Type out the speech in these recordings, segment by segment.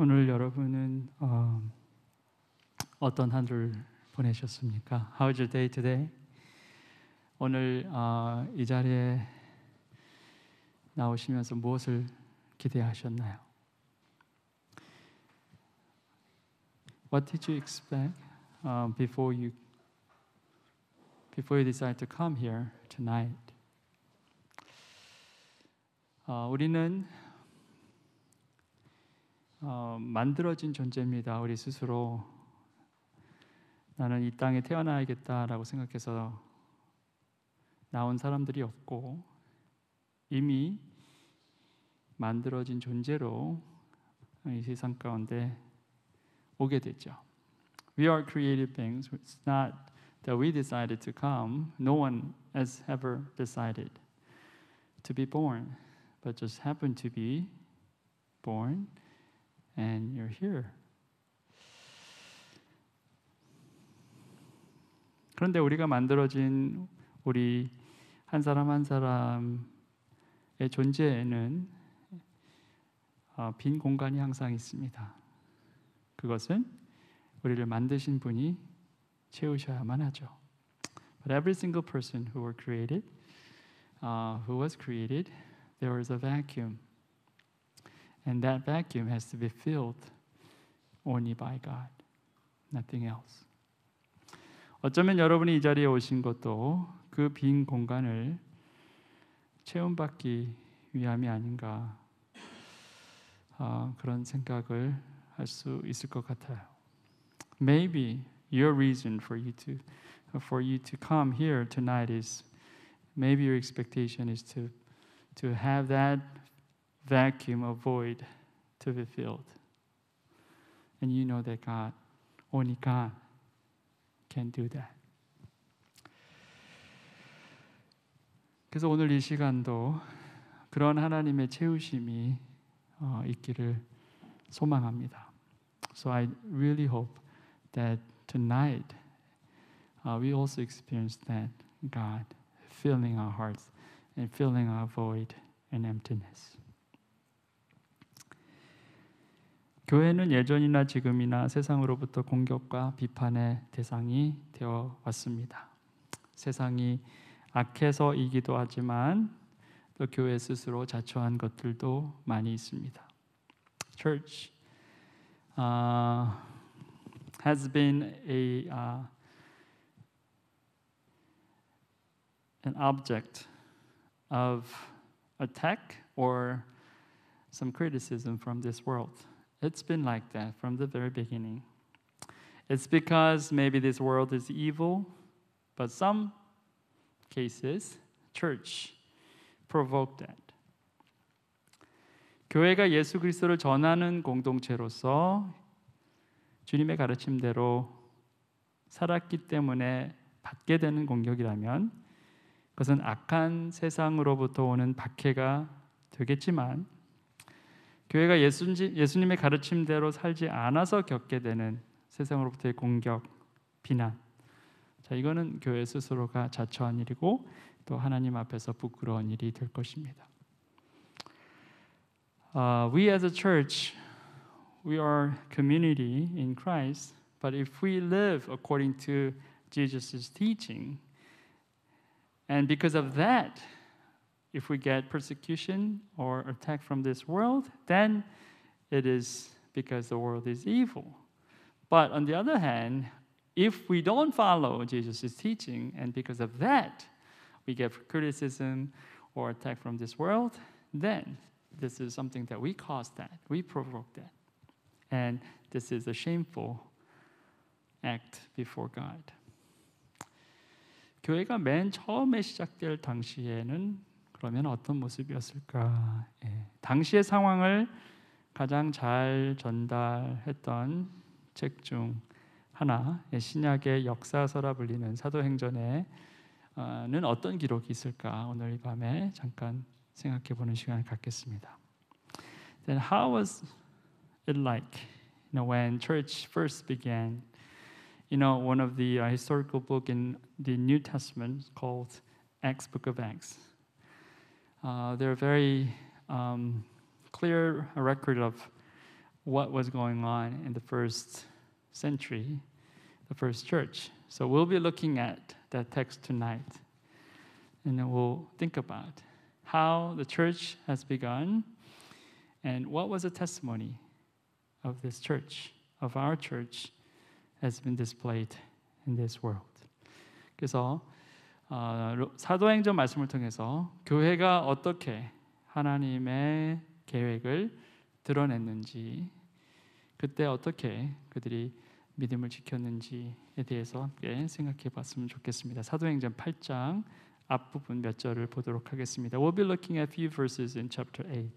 오늘 여러분은 어떤 하루를 보내셨습니까? How's your day today? 오늘 이 자리에 나오시면서 무엇을 기대하셨나요? What did you expect before you decide to come here tonight? 우리는 만들어진 존재입니다. 우리 스스로 나는 이 땅에 태어나야겠다라고 생각해서 나온 사람들이 없고 이미 만들어진 존재로 이 세상 가운데 오게 됐죠. We are created beings. It's not that we decided to come. No one has ever decided to be born, but just happened to be born. And you're here. 그런데 우리가 만들어진 우리 한 사람 한 사람의 존재에는 빈 공간이 항상 있습니다. 그것은 우리를 만드신 분이 채우셔야만 하죠. But every single person who was created, there was a vacuum. And that vacuum has to be filled only by God, nothing else. 어쩌면 여러분이 이 자리에 오신 것도 그 빈 공간을 채움받기 위함이 아닌가 그런 생각을 할 수 있을 것 같아요. Maybe your reason for you to come here tonight is maybe your expectation is to have that vacuum of void to be filled. And you know that only God can do that. 그래서 오늘 이 시간도 그런 하나님의 채우심이 있기를 소망합니다. So I really hope that tonight we also experience that God filling our hearts and filling our void and emptiness. 교회는 예전이나 지금이나 세상으로부터 공격과 비판의 대상이 되어 왔습니다. 세상이 악해서이기도 하지만 또 교회 스스로 자초한 것들도 많이 있습니다. Church has been an object of attack or some criticism from this world. It's been like that from the very beginning. It's because maybe this world is evil, but some cases, church provoked that. 교회가 예수 그리스도를 전하는 공동체로서 주님의 가르침대로 살았기 때문에 받게 되는 공격이라면 그것은 악한 세상으로부터 오는 박해가 되겠지만 교회가 예수님의 가르침대로 살지 않아서 겪게 되는 세상으로부터의 공격, 비난. 자, 이거는 교회 스스로가 자초한 일이고 또 하나님 앞에서 부끄러운 일이 될 것입니다. We as a church, we are community in Christ, but if we live according to Jesus' teaching, and because of that, if we get persecution or attack from this world, then it is because the world is evil. But on the other hand, if we don't follow Jesus' teaching, and because of that, we get criticism or attack from this world, then this is something that we caused that, we provoked that. And this is a shameful act before God. 교회가 맨 처음에 시작될 당시에는 그러면 어떤 모습이었을까? 당시의 상황을 가장 잘 전달했던 책 중 하나, 신약의 역사서라 불리는 사도행전에는 어떤 기록이 있을까? 오늘 이 밤에 잠깐 생각해 보는 시간을 갖겠습니다. Then how was it like, when church first began? One of the historical book in the New Testament called Acts, Book of Acts. They're very clear record of what was going on in the first century, the first church. So we'll be looking at that text tonight. And then we'll think about how the church has begun and what was the testimony of this church, of our church, has been displayed in this world. 그래서 사도행전 말씀을 통해서 교회가 어떻게 하나님의 계획을 드러냈는지, 그때 어떻게 그들이 믿음을 지켰는지에 대해서 함께 생각해 봤으면 좋겠습니다. 사도행전 8장 앞부분 몇 절을 보도록 하겠습니다. We'll be looking at a few verses in chapter 8.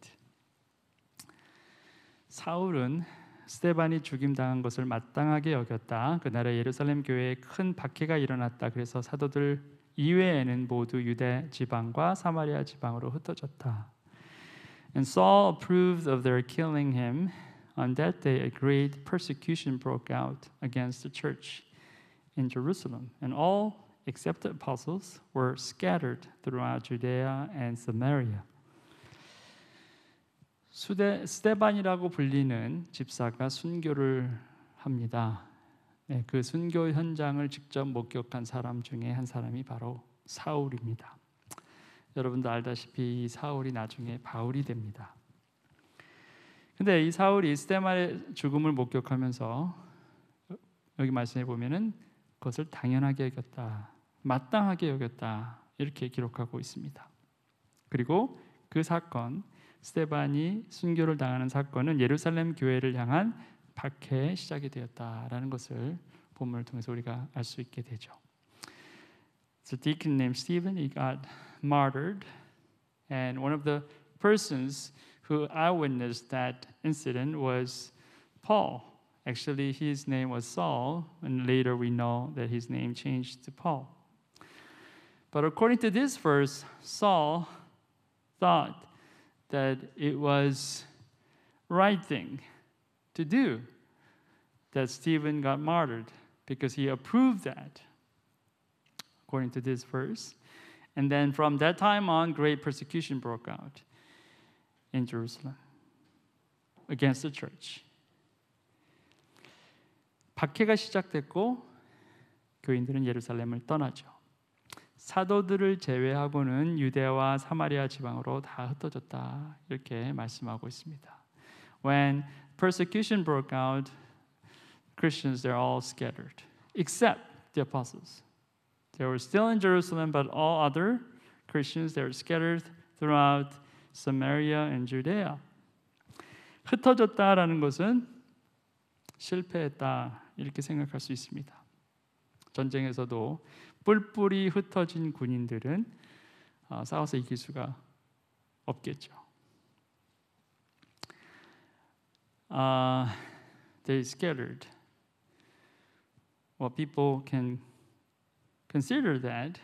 사울은 스데반이 죽임당한 것을 마땅하게 여겼다. 그날에 예루살렘 교회에 큰 박해가 일어났다. 그래서 사도들 이외에는 모두 유대 지방과 사마리아 지방으로 흩어졌다. And Saul approved of their killing him. On that day, a great persecution broke out against the church in Jerusalem, and all except the apostles were scattered throughout Judea and Samaria. 스데반이라고 불리는 집사가 순교를 합니다. 그 순교 현장을 직접 목격한 사람 중에 한 사람이 바로 사울입니다. 여러분도 알다시피 이 사울이 나중에 바울이 됩니다. 근데 이 사울이 스데반의 죽음을 목격하면서 여기 말씀해 보면은 그것을 당연하게 여겼다, 마땅하게 여겼다 이렇게 기록하고 있습니다. 그리고 그 사건, 스데반이 순교를 당하는 사건은 예루살렘 교회를 향한 박해의 시작이 되었다라는 것을 본문을 통해서 우리가 알 수 있게 되죠. So deacon named Stephen, he got martyred, and one of the persons who eyewitnessed that incident was Paul. Actually, his name was Saul, and later we know that his name changed to Paul. But according to this verse, Saul thought that it was right thing to do that Stephen got martyred because he approved that, according to this verse. And then from that time on, great persecution broke out in Jerusalem against the church. 박해가 시작됐고 교인들은 예루살렘을 떠나죠. 사도들을 제외하고는 유대와 사마리아 지방으로 다 흩어졌다 이렇게 말씀하고 있습니다. When persecution broke out, Christians they're all scattered, except the apostles. They were still in Jerusalem, but all other Christians they were scattered throughout Samaria and Judea. 흩어졌다라는 것은 실패했다 이렇게 생각할 수 있습니다. 전쟁에서도 뿔뿔이 흩어진 군인들은 싸워서 이길 수가 없겠죠. They scattered. Well, people can consider that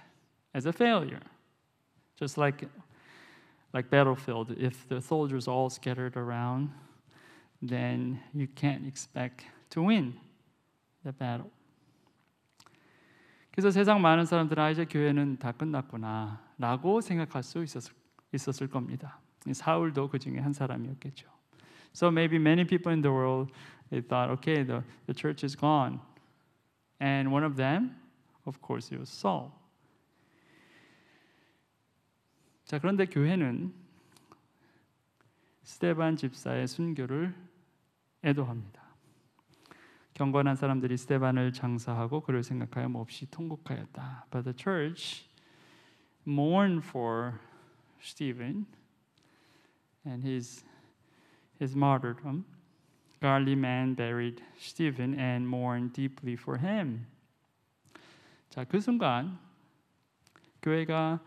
as a failure, just like battlefield. If the soldiers are all scattered around, then you can't expect to win the battle. 그래서 세상 많은 사람들은 이제 교회는 다 끝났구나 라고 생각할 수 있었을 겁니다. 사울도 그 중에 한 사람이었겠죠. So maybe many people in the world they thought, okay, the church is gone. And one of them, of course, it was Saul. 자, 그런데 교회는 스데반 집사의 순교를 애도합니다. 경건한 사람들이 스데반을 장사하고 그를 생각하여 몹시 통곡하였다. But the church mourned for Stephen and his martyrdom. Godly man buried Stephen and mourned deeply for him. 자, 그 순간 교회가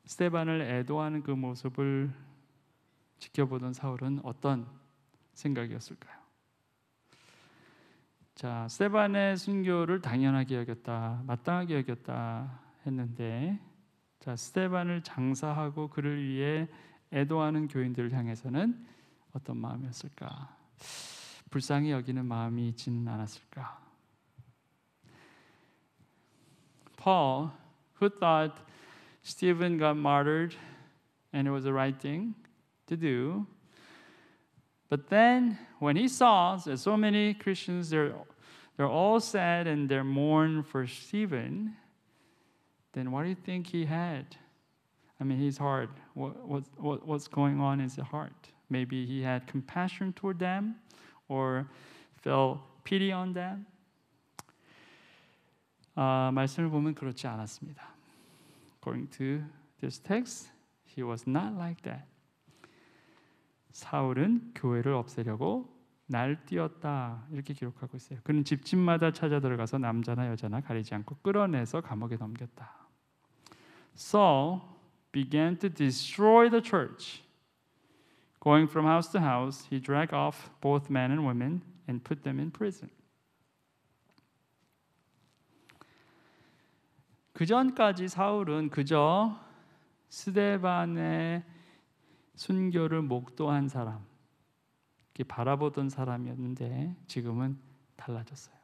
스데반을 애도하는 그 모습을 지켜보던 사울은 어떤 생각이었을까요? 자, 스데반의 순교를 당연하게 여겼다, 마땅하게 여겼다 했는데, 자, 스데반을 장사하고 그를 위해 애도하는 교인들을 향해서는 어떤 마음이었을까? 불쌍히 여기는 마음이 있지는 않았을까? Paul, who thought Stephen got martyred and it was the right thing to do, But then when he saw that so many Christians, they're all sad and they're mourn for Stephen, then what do you think he had? I mean, his heart, what's going on in his heart? Maybe he had compassion toward them or felt pity on them. 말씀을 보면 그렇지 않았습니다. According to this text, he was not like that. 사울은 교회를 없애려고 날뛰었다 이렇게 기록하고 있어요. 그는 집집마다 찾아 들어가서 남자나 여자나 가리지 않고 끌어내서 감옥에 넘겼다. Saul began to destroy the church. Going from house to house, he dragged off both men and women and put them in prison. 그 전까지 사울은 그저 스데반의 순교를 목도한 사람, 이렇게 바라보던 사람이었는데 지금은 달라졌어요.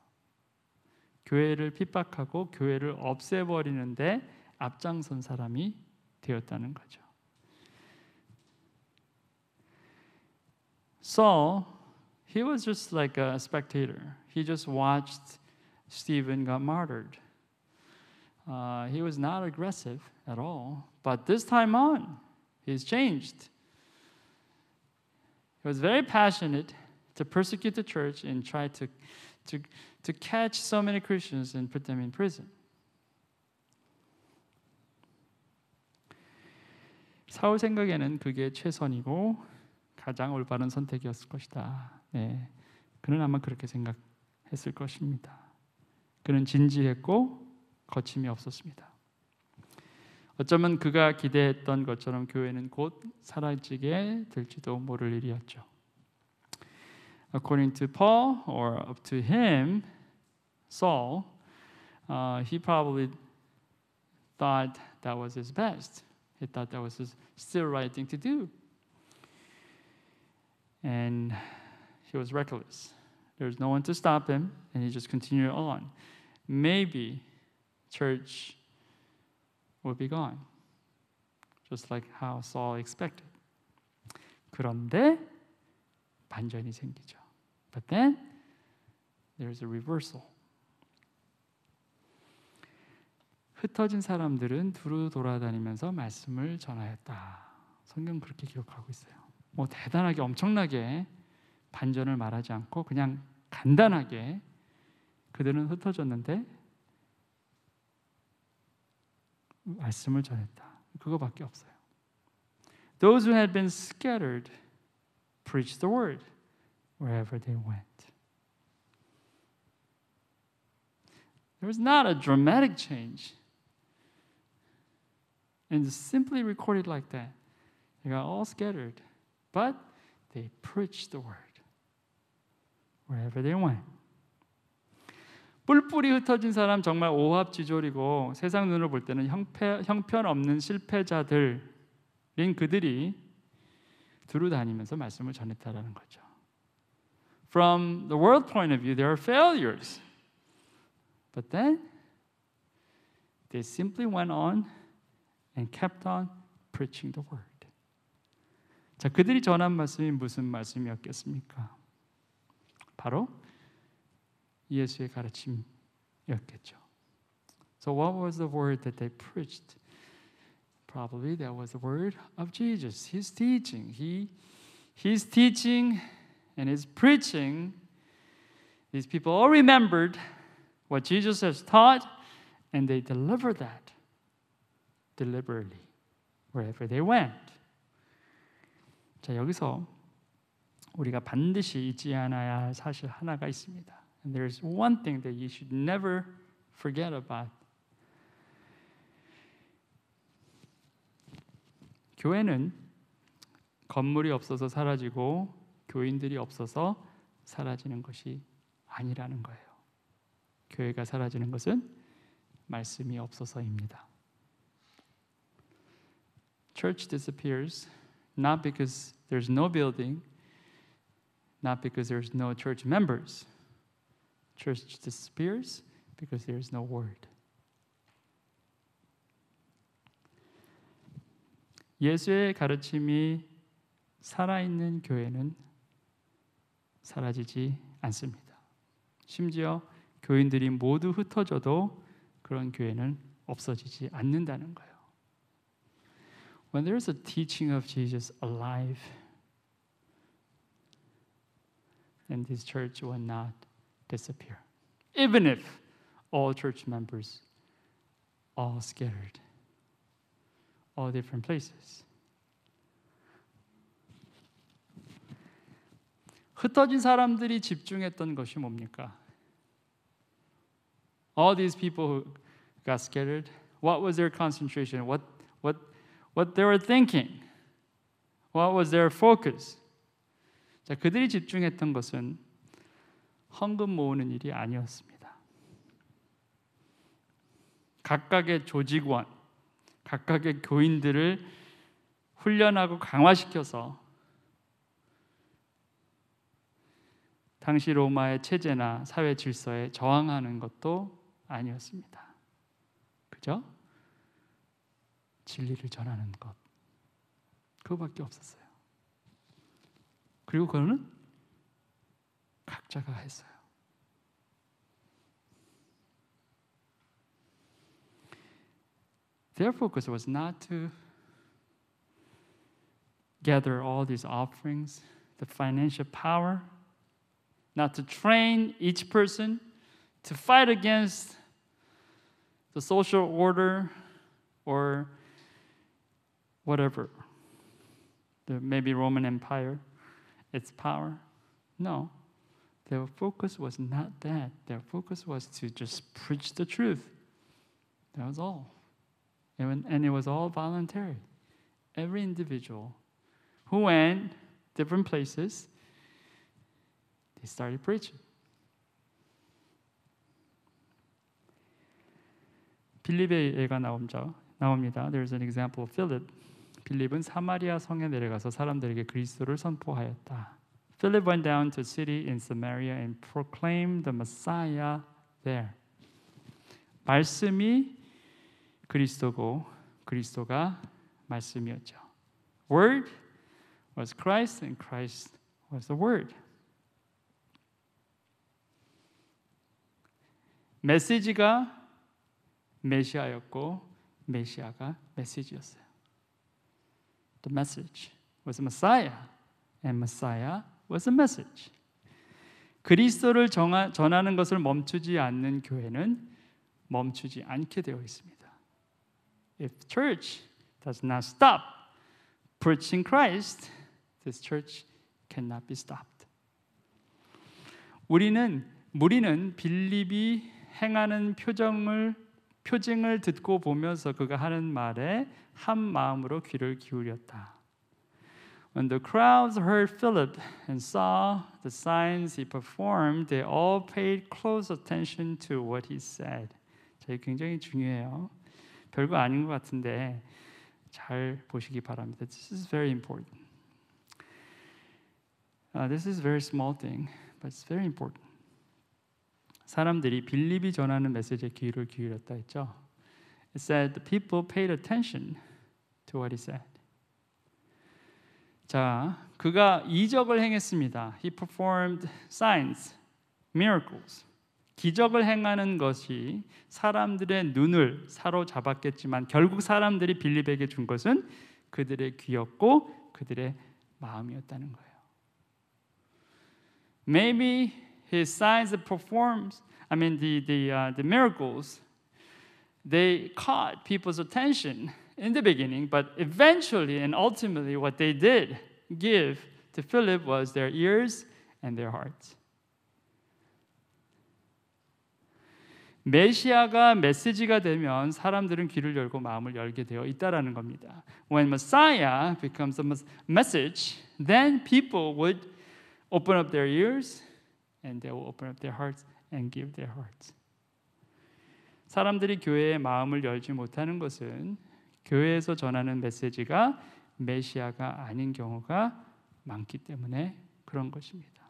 교회를 핍박하고 교회를 없애버리는데 앞장선 사람이 되었다는 거죠. Saul, he was just like a spectator. He just watched Stephen got martyred. He was not aggressive at all. But this time on, he's changed. He was very passionate to persecute the church and try to catch so many Christians and put them in prison. 사울 생각에는 그게 최선이고 가장 올바른 선택이었을 것이다. 네, 그는 아마 그렇게 생각했을 것입니다. 그는 진지했고 거침이 없었습니다. 어쩌면 그가 기대했던 것처럼 교회는 곧 사라지게 될지도 모를 일이었죠. According to Paul, or up to him, Saul, he probably thought that was his best. He thought that was his still right thing to do. And he was reckless. There was no one to stop him, and he just continued on. Maybe church would be gone, just like how Saul expected. 그런데 반전이 생기죠. But then there's a reversal. 흩어진 사람들은 두루 돌아다니면서 말씀을 전하였다. 성경 그렇게 기록하고 있어요. 뭐 대단하게 엄청나게 반전을 말하지 않고 그냥 간단하게 그들은 흩어졌는데 말씀을 전했다. 그거밖에 없어요. Those who had been scattered preached the word wherever they went. There was not a dramatic change. And it's simply recorded like that. They got all scattered, but they preached the word wherever they went. 뿔뿔이 흩어진 사람 정말 오합지졸이고 세상 눈으로 볼 때는 형편없는 실패자들인 그들이 두루 다니면서 말씀을 전했다라는 거죠. From the world point of view, they are failures. But then they simply went on and kept on preaching the word. 자, 그들이 전한 말씀이 무슨 말씀이었겠습니까? 바로 예수의 가르침이었겠죠. So what was the word that they preached? Probably that was the word of Jesus. His teaching. His teaching and his preaching. These people all remembered what Jesus has taught, and they delivered that deliberately wherever they went. 자, 여기서 우리가 반드시 잊지 않아야 할 사실 하나가 있습니다. And there's one thing that you should never forget about. 교회는 건물이 없어서 사라지고 교인들이 없어서 사라지는 것이 아니라는 거예요. 교회가 사라지는 것은 말씀이 없어서입니다. Church disappears not because there's no building, not because there's no church members. Church disappears because there's no word. 예수의 가르침이 살아있는 교회는 사라지지 않습니다. 심지어 교인들이 모두 흩어져도 그런 교회는 없어지지 않는다는 거예요. When there is a teaching of Jesus alive, then this church will not disappear. Even if all church members all scattered, all different places. 흩어진 사람들이 집중했던 것이 뭡니까? All these people who got scattered, what was their concentration? What they were thinking? What was their focus? 자, 그들이 집중했던 것은 헌금 모으는 일이 아니었습니다. 각각의 조직원, 각각의 교인들을 훈련하고 강화시켜서 당시 로마의 체제나 사회 질서에 저항하는 것도 아니었습니다. 그죠? 진리를 전하는 것. 그거밖에 없었어요. 그리고 그거는 각자가 했어요. Their focus was not to gather all these offerings, the financial power, not to train each person to fight against the social order or whatever, maybe Roman Empire, its power. No, their focus was not that. Their focus was to just preach the truth. That was all. And it was all voluntary. Every individual who went different places, they started preaching. 빌립의 예가 나옵니다. There's an example of Philip. 빌립은 사마리아 성에 내려가서 사람들에게 그리스도를 선포하였다. Philip went down to a city in Samaria and proclaimed the Messiah there. 말씀이 그리스도고 그리스도가 말씀이었죠. Word was Christ and Christ was the Word. 메시지가 메시아였고 메시아가 메시지였어요. The message was Messiah and Messiah was a message. 그리스도를 전하는 것을 멈추지 않는 교회는 멈추지 않게 되어 있습니다. If church does not stop preaching Christ, this church cannot be stopped. 무리는 빌립이 행하는 표징을 듣고 보면서 그가 하는 말에 한 마음으로 귀를 기울였다. When the crowds heard Philip and saw the signs he performed, they all paid close attention to what he said. 이게 굉장히 중요해요. 별거 아닌 것 같은데 잘 보시기 바랍니다. This is very important. This is a very small thing, but it's very important. 사람들이 빌립이 전하는 메시지에 귀를 기울였다 했죠. It said the people paid attention to what he said. 자, 그가 이적을 행했습니다. He performed signs, miracles. 기적을 행하는 것이 사람들의 눈을 사로잡았겠지만 결국 사람들이 빌립에게 준 것은 그들의 귀였고 그들의 마음이었다는 거예요. Maybe his signs that performs, the miracles, they caught people's attention in the beginning, but eventually and ultimately what they did give to Philip was their ears and their hearts. 메시아가 메시지가 되면 사람들은 귀를 열고 마음을 열게 되어 있다라는 겁니다. When Messiah becomes a message, then people would open up their ears and they will open up their hearts and give their hearts. 사람들이 교회의 마음을 열지 못하는 것은 교회에서 전하는 메시지가 메시아가 아닌 경우가 많기 때문에 그런 것입니다.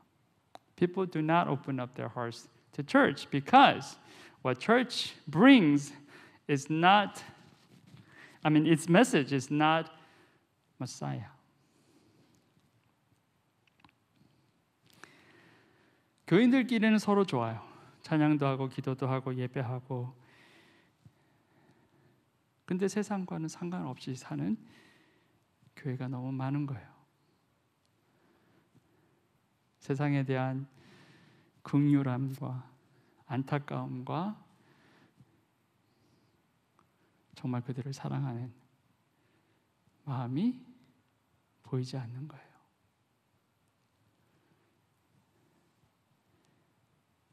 People do not open up their hearts to church because what church brings is not, its message is not Messiah. 교인들끼리는 서로 좋아요. 찬양도 하고 기도도 하고 예배하고. 근데 세상과는 상관없이 사는 교회가 너무 많은 거예요. 세상에 대한 긍휼함과 안타까움과 정말 그들을 사랑하는 마음이 보이지 않는 거예요.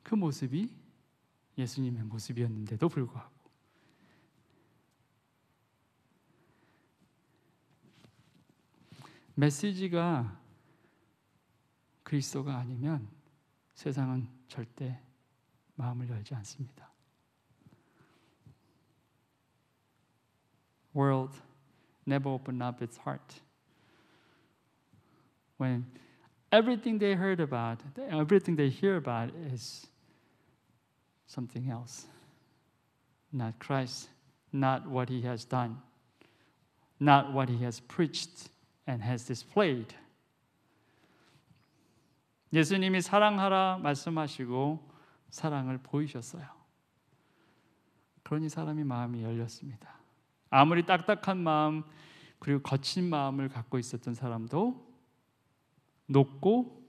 그 모습이 예수님의 모습이었는데도 불구하고 메시지가 그리스도가 아니면 세상은 절대 마음을 열지 않습니다. World never opened up its heart. When everything they heard about, everything they hear about is something else. Not Christ, not what He has done, not what He has preached and has displayed. 예수님이 사랑하라 말씀하시고 사랑을 보이셨어요. 그러니 사람이 마음이 열렸습니다. 아무리 딱딱한 마음 그리고 거친 마음을 갖고 있었던 사람도 높고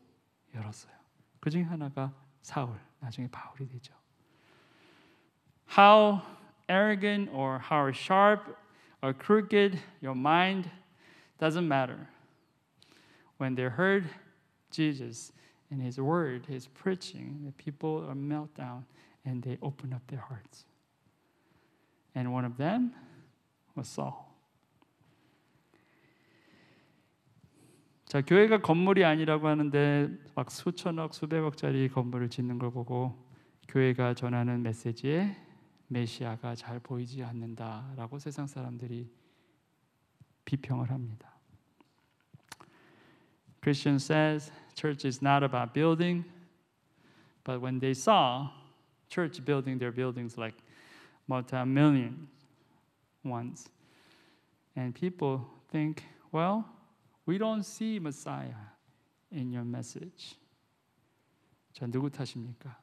열었어요. 그 중에 하나가 사울, 나중에 바울이 되죠. How arrogant or how sharp or crooked your mind doesn't matter. When they heard Jesus and His word, His preaching, the people are melt down and they open up their hearts. And one of them was Saul. 자, 교회가 건물이 아니라고 하는데 막 수천억, 수백억짜리 건물을 짓는 걸 보고 교회가 전하는 메시지에 메시아가 잘 보이지 않는다라고 세상 사람들이 비평을 합니다. Christian says church is not about building, but when they saw church building their buildings like multi-million ones, and people think, well, we don't see Messiah in your message. 자, 누구 탓입니까?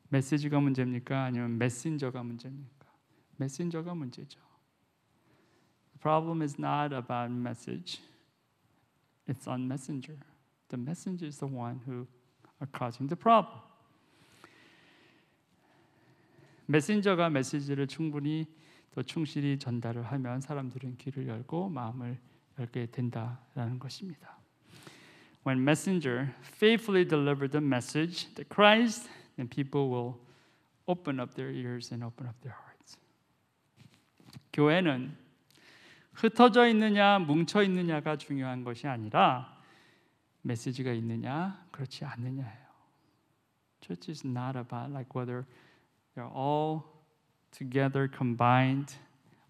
메시지가 문제입니까? 아니면 메신저가 문제입니까? 메신저가 문제죠. The problem is not about message. It's on messenger. The messenger is the one who are causing the problem. 메신저가 메시지를 충분히 또 충실히 전달을 하면 사람들은 귀를 열고 마음을 열게 된다라는 것입니다. When messenger faithfully deliver the message, the Christ, then people will open up their ears and open up their hearts. 교회는 흩어져 있느냐, 뭉쳐 있느냐가 중요한 것이 아니라 메시지가 있느냐, 그렇지 않느냐예요. Church is not about like whether they're all together combined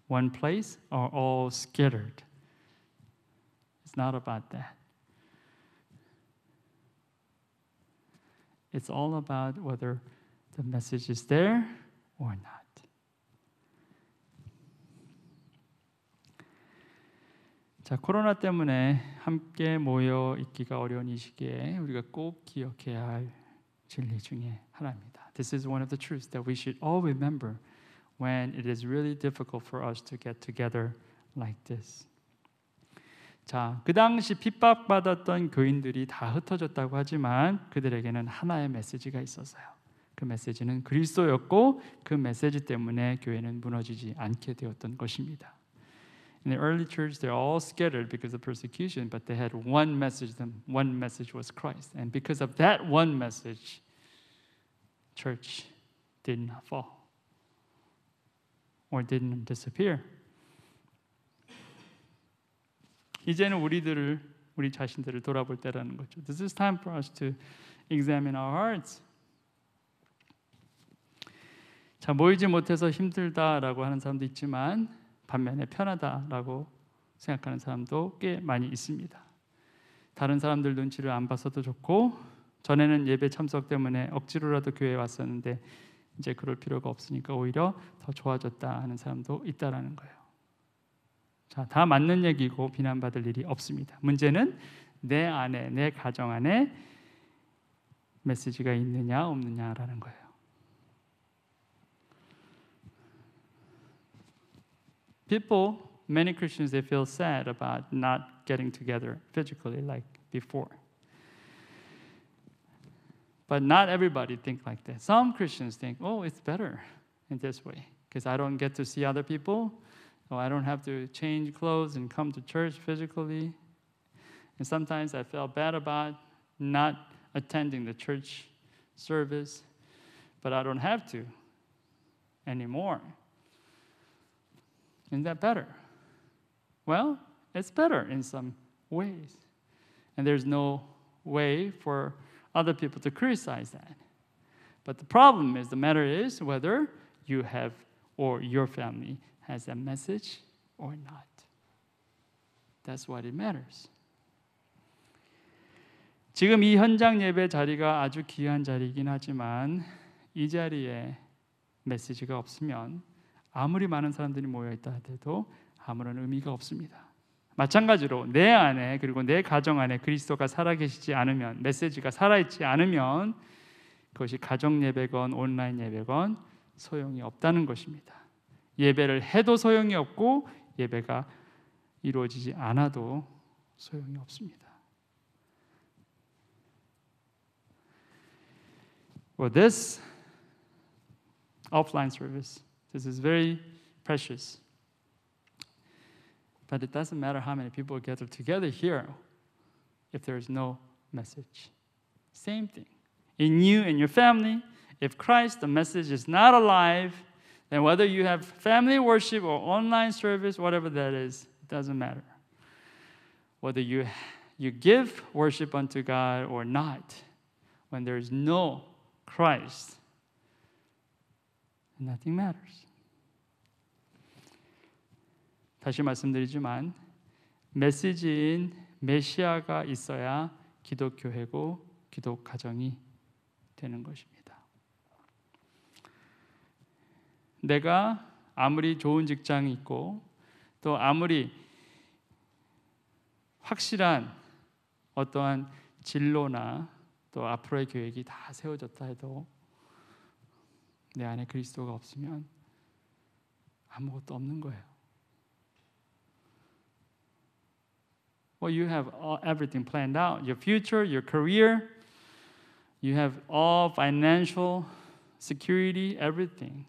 one place or all scattered. It's not about that. It's all about whether the message is there or not. 자, 코로나 때문에 함께 모여 있기가 어려운 이 시기에 우리가 꼭 기억해야 할 진리 중에 하나입니다. This is one of the truths that we should all remember when it is really difficult for us to get together like this. 자, 그 당시 핍박받았던 교인들이 다 흩어졌다고 하지만 그들에게는 하나의 메시지가 있었어요. 그 메시지는 그리스도였고 그 메시지 때문에 교회는 무너지지 않게 되었던 것입니다. In the early church, they're all scattered because of persecution, but they had one message. The one message was Christ. And because of that one message, church did not fall or didn't disappear. 이제는 우리 자신들을 돌아볼 때라는 거죠. This is time for us to examine our hearts. 자, 모이지 못해서 힘들다라고 하는 사람도 있지만 반면에 편하다라고 생각하는 사람도 꽤 많이 있습니다. 다른 사람들 눈치를 안 봐서도 좋고 전에는 예배 참석 때문에 억지로라도 교회에 왔었는데 이제 그럴 필요가 없으니까 오히려 더 좋아졌다 하는 사람도 있다라는 거예요. 자, 다 맞는 얘기고 비난받을 일이 없습니다. 문제는 내 안에, 내 가정 안에 메시지가 있느냐 없느냐라는 거예요. Many Christians, they feel sad about not getting together physically like before. But not everybody think like that. Some Christians think, oh, it's better in this way because I don't get to see other people. Oh, I don't have to change clothes and come to church physically. And sometimes I felt bad about not attending the church service, but I don't have to anymore. Isn't that better? Well, it's better in some ways. And there's no way for other people to criticize that. But the problem is, the matter is whether you have or your family has that message or not. That's what it matters. 지금 이 현장 예배 자리가 아주 귀한 자리이긴 하지만 이 자리에 메시지가 없으면 아무리 많은 사람들이 모여있다 하더라도 아무런 의미가 없습니다. 마찬가지로 내 안에 그리고 내 가정 안에 그리스도가 살아계시지 않으면, 메시지가 살아있지 않으면 그것이 가정 예배건 온라인 예배건 소용이 없다는 것입니다. 예배를 해도 소용이 없고 예배가 이루어지지 않아도 소용이 없습니다. Well, this offline service, this is very precious. But it doesn't matter how many people gather together here if there is no message. Same thing. In you and your family, if Christ, the message, is not alive, then whether you have family worship or online service, whatever that is, it doesn't matter. Whether you give worship unto God or not, when there is no Christ, nothing matters. 다시 말씀드리지만 메시지인 메시아가 있어야 기독교회고 기독 가정이 되는 것입니다. 내가 아무리 좋은 직장이 있고 또 아무리 확실한 어떠한 진로나 또 앞으로의 계획이 다 세워졌다 해도 내 안에 그리스도가 없으면 아무것도 없는 거예요. Well, you have everything planned out. Your future, your career, you have all financial security, everything.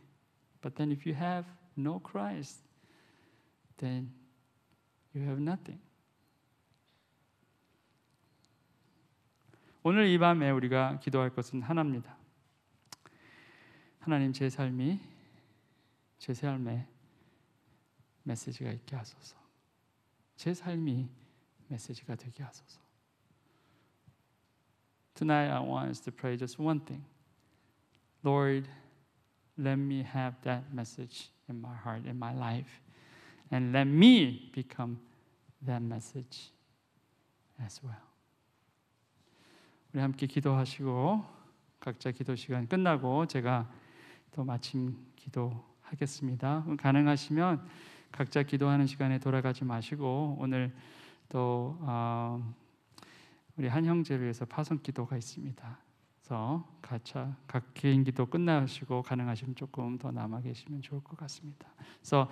But then if you have no Christ, then you have nothing. 오늘 이 밤에 우리가 기도할 것은 하나입니다. 하나님, 제 삶에 메시지가 있게 하소서. 제 삶이 메시지가 되게 하소서. Tonight I want us to pray just one thing. Lord, let me have that message in my heart, in my life. And let me become that message as well. 우리 함께 기도하시고 각자 기도 시간 끝나고 제가 또 마침 기도하겠습니다. 가능하시면 각자 기도하는 시간에 돌아가지 마시고 오늘 또 우리 한 형제를 위해서 파송 기도가 있습니다. 그래서 각 개인 기도 끝나시고 가능하시면 조금 더 남아 계시면 좋을 것 같습니다. So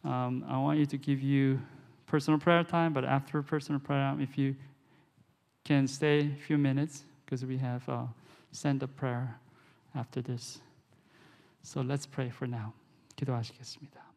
I want you to give you personal prayer time, but after personal prayer time, if you can stay a few minutes, because we have stand-up prayer after this. So let's pray for now. 기도하시겠습니다.